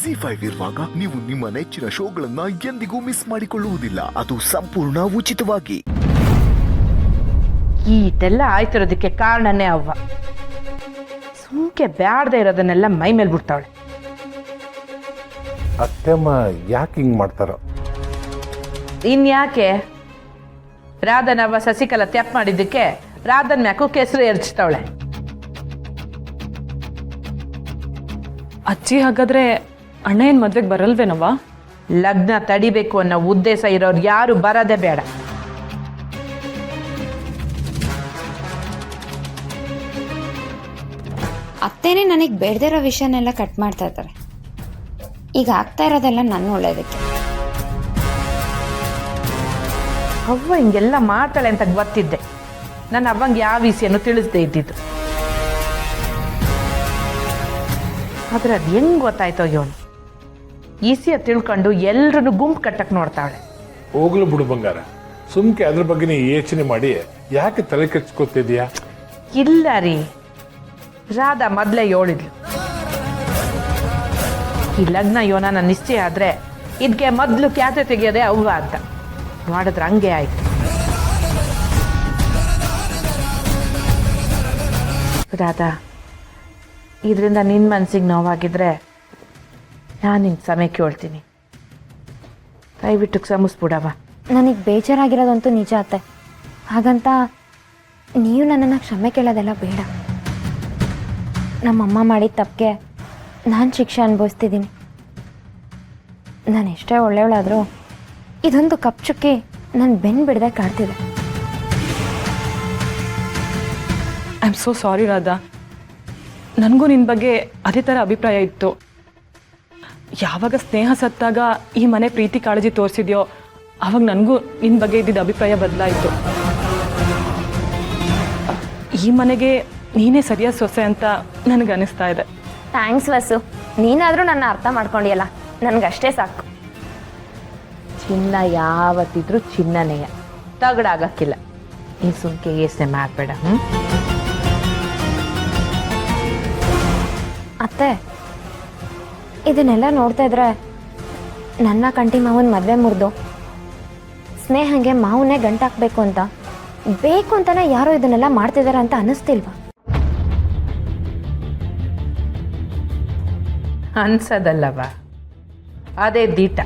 ಜಿ5 ಇರುವಾಗ ನೀವು ನಿಮ್ಮ ನೆಚ್ಚಿನ ಶೋಗಳನ್ನ ಎಂದಿಗೂ ಮಿಸ್ ಮಾಡಿಕೊಳ್ಳುವುದಿಲ್ಲ. ಅದು ಸಂಪೂರ್ಣ ಉಚಿತವಾಗಿ. ಈಟೆಲ್ಲ ಆಯ್ತಿರೋದಕ್ಕೆ ಕಾರಣನೇ ಅವ್ವ. ಸುಮ್ಕೆ ಬ್ಯಾಡ್ದೆ ಇರೋದನ್ನೆಲ್ಲ ಮೈ ಮೇಲೆ ಬಿಡ್ತಾವಳೆ. ಅತ್ತೆಮ್ಮ ಯಾಕೆ ಹಿಂಗೆ ಮಾಡ್ತಾರೋ? ಇನ್ಯಾಕೆ ರಾಧನವ್ವ ಸಸಿಕಲಾ ತ್ಯಾಪ್ ಮಾಡಿದ್ದಕ್ಕೆ ರಾಧನ್ ಮ್ಯಾಕು ಕೆಸರು ಎರಚ್ತಾವಳೆ. ಅಜ್ಜಿ ಹಾಗಾದ್ರೆ ಅಣ್ಣ ಏನ್ ಮದ್ವೆಗೆ ಬರಲ್ವೇನವ್ವ? ಲಗ್ನ ತಡಿಬೇಕು ಅನ್ನೋ ಉದ್ದೇಶ ಇರೋರು ಯಾರು ಬರೋದೇ ಬೇಡ. ಅತ್ತೇನೆ ನನಗೆ ಬೇಡದಿರೋ ವಿಷಯನೆಲ್ಲ ಕಟ್ ಮಾಡ್ತಾ ಇದ್ದಾರೆ. ಈಗ ಆಗ್ತಾ ಇರೋದೆಲ್ಲ ನನ್ನ ಒಳ್ಳೇದಕ್ಕೆ. ಅವ್ವ ಹಿಂಗೆಲ್ಲ ಮಾಡ್ತಾಳೆ ಅಂತ ಗೊತ್ತಿದ್ದೆ. ನನ್ನ ಅವ್ವಂಗೆ ಯಾವ ವಿಷಯನೂ ತಿಳಿಸ್ದೇ ಇದ್ದಿದ್ದು. ಆದ್ರೆ ಅದು ಹೆಂಗ್ ಗೊತ್ತಾಯ್ತೋ ಇವನು ಈಸಿಯ ತಿಳ್ಕೊಂಡು ಎಲ್ರನ್ನು ಗುಂಪು ಕಟ್ಟಕ್ಕೆ ನೋಡ್ತಾಳೆ. ಹೋಗ್ಲು ಬಿಡು ಬಂಗಾರ, ಸುಮ್ಕೆ ಅದ್ರ ಬಗ್ಗೆ ಯೋಚನೆ ಮಾಡಿ ಯಾಕೆ ತಲೆ ಕೆಡ್ಸ್ಕೊತಿದ್ಯಾ? ಇಲ್ಲ ರೀ, ರಾಧಾ ಮೊದಲೇ ಹೇಳಿದ್ಲು ಈ ಲಗ್ನ ಯೋನ ನಿಶ್ಚಯ ಆದ್ರೆ ಇದಕ್ಕೆ ಮೊದಲು ಖ್ಯಾತೆ ತೆಗೆಯೋದೆ ಅವ್ವ ಅಂತ. ಮಾಡಿದ್ರೆ ಹಂಗೆ ಆಯ್ತು. ರಾಧಾ, ಇದರಿಂದ ನಿನ್ನ ಮನಸ್ಸಿಗೆ ನೋವಾಗಿದ್ರೆ ನಾನು ನಿನ್ನ ಸಮಯ ಕೇಳ್ತೀನಿ. ದಯವಿಟ್ಟು ಕ್ಷಮಿಸ್ಬಿಡವ. ನನಗೆ ಬೇಜಾರಾಗಿರೋದಂತೂ ನಿಜ ಅತ್ತೆ. ಹಾಗಂತ ನೀವು ನನ್ನನ್ನು ಕ್ಷಮೆ ಕೇಳೋದೆಲ್ಲ ಬೇಡ. ನಮ್ಮಮ್ಮ ಮಾಡಿದ ತಪ್ಪಿಗೆ ನಾನು ಶಿಕ್ಷೆ ಅನುಭವಿಸ್ತಿದ್ದೀನಿ. ನಾನು ಎಷ್ಟೇ ಒಳ್ಳೆಯವಳಾದರೂ ಇದೊಂದು ಕಪ್ಚುಕ್ಕಿ ನನ್ನ ಬೆನ್ನು ಬಿಡದೆ ಕಾಡ್ತಿದೆ. I am so sorry Radha. ನನಗೂ ನಿನ್ನ ಬಗ್ಗೆ ಅದೇ ಥರ ಅಭಿಪ್ರಾಯ ಇತ್ತು. ಯಾವಾಗ ಸ್ನೇಹ ಸತ್ತಾಗ ಈ ಮನೆ ಪ್ರೀತಿ ಕಾಳಜಿ ತೋರಿಸಿದ್ಯೋ ಆವಾಗ ನನಗೂ ನಿನ್ನ ಬಗ್ಗೆ ಇದ್ದಿದ್ದ ಅಭಿಪ್ರಾಯ ಬದಲಾಯಿತು. ಈ ಮನೆಗೆ ನೀನೇ ಸರಿಯಾದ ಸೊಸೆ ಅಂತ ನನಗನ್ನಿಸ್ತಾ ಇದೆ. ಥ್ಯಾಂಕ್ಸ್ ವಸು, ನೀನಾದರೂ ನನ್ನ ಅರ್ಥ ಮಾಡ್ಕೊಂಡಿಯಲ್ಲ, ನನಗಷ್ಟೇ ಸಾಕು. ಚಿನ್ನ ಯಾವತ್ತಿದ್ರೂ ಚಿನ್ನನೆಯ, ತಗಡಾಗಕ್ಕಿಲ್ಲ. ಈ ಸುಮ್ಕೆ ಯೋಚನೆ ಮಾಡಬೇಡ. ಅತ್ತೆ, ಇದನ್ನೆಲ್ಲ ನೋಡ್ತಾ ಇದ್ರೆ ನನ್ನ ಕಂಟಿ ಮಾವನ ಮದುವೆ ಮುರಿದು ಸ್ನೇಹಂಗೆ ಮಾವನ್ನೇ ಗಂಟಾಕ್ಬೇಕು ಅಂತ ಬೇಕು ಅಂತಾನೆ ಯಾರೋ ಇದನ್ನೆಲ್ಲ ಮಾಡ್ತಿದ್ದಾರೆ ಅಂತ ಅನ್ನಿಸ್ತಿಲ್ವಾ? ಅನ್ಸದಲ್ಲವ, ಅದೇ ದೀಟ.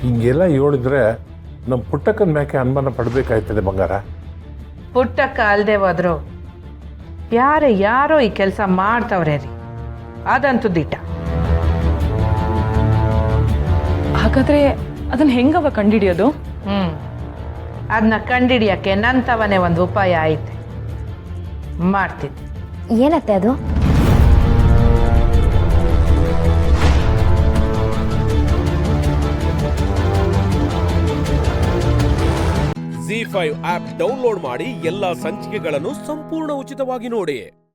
ಹಿಂಗೆಲ್ಲ ಹೇಳಿದ್ರೆ ನಮ್ಮ ಪುಟ್ಟಕ್ಕನ ಮ್ಯಾಕೆ ಅನುಮಾನ ಪಡಬೇಕಾಯ್ತದೆ ಬಂಗಾರ. ಪುಟ್ಟಕ್ಕ ಅಲ್ದೆ ಹೋದ್ರು ಯಾರೋ ಈ ಕೆಲಸ ಮಾಡ್ತವ್ರೆ ರೀ, ಅದಂತೂ ದಿಟ್ಟ. ಹಾಗಾದ್ರೆ ಅದನ್ನ ಹೆಂಗವ ಕಂಡಿಡಿಯೋದು? ಅದನ್ನ ಕಂಡಿಡಿಯಕ್ಕೆ ನಂತವನೇ ಒಂದು ಉಪಾಯ ಐತೆ, ಮಾಡ್ತಿದ್ದೆ. ಏನತ್ತೆ ಅದು? ಜಿ5 ಆಪ್ ಡೌನ್ಲೋಡ್ ಮಾಡಿ ಎಲ್ಲಾ ಸಂಚಿಕೆಗಳನ್ನು ಸಂಪೂರ್ಣ ಉಚಿತವಾಗಿ ನೋಡಿ.